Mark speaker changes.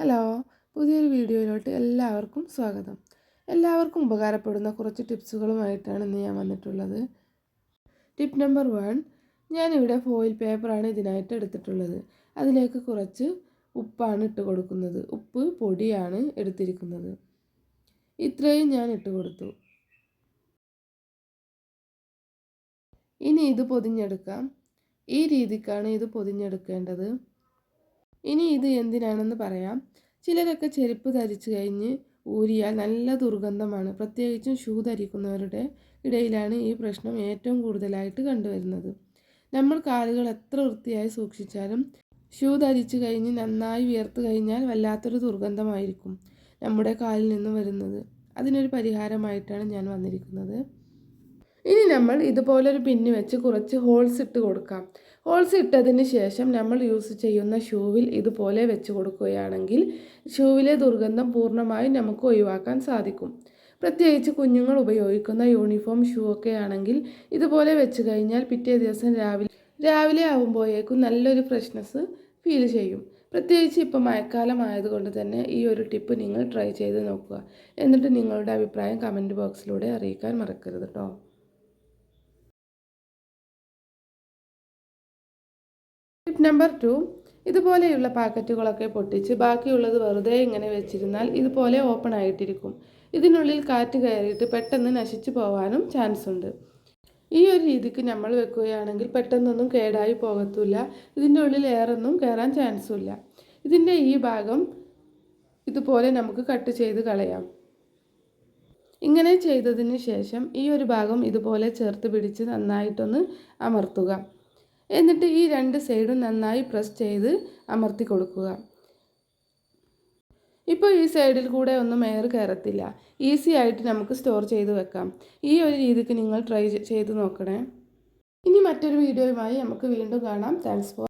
Speaker 1: Hello, പുതിയൊരു വീഡിയോയിലോട്ട് എല്ലാവർക്കും സ്വാഗതം. എല്ലാവർക്കും ഉപകാരപ്പെടുന്ന കുറച്ച് ടിപ്സുകളുമായിട്ടാണ് ഇന്ന് ഞാൻ വന്നിട്ടുള്ളത്. ടിപ്പ് നമ്പർ 1, ഞാനിവിടെ ഫോയിൽ പേപ്പറാണ് ഇതിനായിട്ട് എടുത്തിട്ടുള്ളത്. അതിലേക്ക് കുറച്ച് ഉപ്പാണ് ഇട്ട് കൊടുക്കുന്നത്. ഉപ്പ് പൊടിയാണ് എടുത്തിരിക്കുന്നത്. ഇത്രയും ഞാൻ ഇട്ട് കൊടുത്തു. ഇനി ഇത് പൊതിഞ്ഞെടുക്കാം. ഈ രീതിക്കാണ് ഇത് പൊതിഞ്ഞെടുക്കേണ്ടത്. ഇനി ഇത് എന്തിനാണെന്ന് പറയാം. ചിലരൊക്കെ ചെരുപ്പ് ധരിച്ചു കഴിഞ്ഞ് ഊരിയാൽ നല്ല ദുർഗന്ധമാണ്. പ്രത്യേകിച്ചും ഷൂ ധരിക്കുന്നവരുടെ ഇടയിലാണ് ഈ പ്രശ്നം ഏറ്റവും കൂടുതലായിട്ട് കണ്ടുവരുന്നത്. നമ്മൾ കാലുകൾ എത്ര വൃത്തിയായി സൂക്ഷിച്ചാലും ഷൂ ധരിച്ചു കഴിഞ്ഞ് നന്നായി വിയർത്ത് കഴിഞ്ഞാൽ വല്ലാത്തൊരു ദുർഗന്ധമായിരിക്കും നമ്മുടെ കാലിൽ നിന്ന് വരുന്നത്. അതിനൊരു പരിഹാരമായിട്ടാണ് ഞാൻ വന്നിരിക്കുന്നത്. ഇനി നമ്മൾ ഇതുപോലൊരു പിന്ന് വെച്ച് കുറച്ച് ഹോൾസ് ഇട്ട് കൊടുക്കാം. ഹോൾസ് ഇട്ടതിന് ശേഷം നമ്മൾ യൂസ് ചെയ്യുന്ന ഷൂവിൽ ഇതുപോലെ വെച്ച് കൊടുക്കുകയാണെങ്കിൽ ഷൂവിലെ ദുർഗന്ധം പൂർണ്ണമായും നമുക്ക് ഒഴിവാക്കാൻ സാധിക്കും. പ്രത്യേകിച്ച് കുഞ്ഞുങ്ങൾ ഉപയോഗിക്കുന്ന യൂണിഫോം ഷൂ ഒക്കെ ആണെങ്കിൽ ഇതുപോലെ വെച്ച് കഴിഞ്ഞാൽ പിറ്റേ ദിവസം രാവിലെ ആകുമ്പോഴേക്കും നല്ലൊരു ഫ്രഷ്നെസ് ഫീൽ ചെയ്യും. പ്രത്യേകിച്ച് ഇപ്പോൾ മഴക്കാലം ആയതുകൊണ്ട് തന്നെ ഈ ഒരു ടിപ്പ് നിങ്ങൾ ട്രൈ ചെയ്ത് നോക്കുക. എന്നിട്ട് നിങ്ങളുടെ അഭിപ്രായം കമൻറ്റ് ബോക്സിലൂടെ അറിയിക്കാൻ മറക്കരുത് കേട്ടോ. ടിപ്പ് നമ്പർ 2, ഇതുപോലെയുള്ള പാക്കറ്റുകളൊക്കെ പൊട്ടിച്ച് ബാക്കിയുള്ളത് വെറുതെ ഇങ്ങനെ വെച്ചിരുന്നാൽ ഇതുപോലെ ഓപ്പൺ ആയിട്ടിരിക്കും. ഇതിനുള്ളിൽ കാറ്റ് കയറിയിട്ട് പെട്ടെന്ന് നശിച്ചു പോകാനും ചാൻസ് ഉണ്ട്. ഈ ഒരു രീതിക്ക് നമ്മൾ വെക്കുകയാണെങ്കിൽ പെട്ടെന്നൊന്നും കേടായി പോകത്തില്ല. ഇതിൻ്റെ ഉള്ളിൽ എയറൊന്നും കയറാൻ ചാൻസും ഇല്ല. ഇതിൻ്റെ ഈ ഭാഗം ഇതുപോലെ നമുക്ക് കട്ട് ചെയ്ത് കളയാം. ഇങ്ങനെ ചെയ്തതിന് ശേഷം ഈ ഒരു ഭാഗം ഇതുപോലെ ചേർത്ത് പിടിച്ച് നന്നായിട്ടൊന്ന് അമർത്തുക. എന്നിട്ട് ഈ രണ്ട് സൈഡും നന്നായി പ്രസ് ചെയ്ത് അമർത്തി കൊടുക്കുക. ഇപ്പോൾ ഈ സൈഡിൽ കൂടെ ഒന്നും എയർ കയറത്തില്ല. ഈസി ആയിട്ട് നമുക്ക് സ്റ്റോർ ചെയ്ത് വെക്കാം. ഈ ഒരു രീതിക്ക് നിങ്ങൾ ട്രൈ ചെയ്ത് നോക്കണേ. ഇനി മറ്റൊരു വീഡിയോയുമായി നമുക്ക് വീണ്ടും കാണാം. Thanks for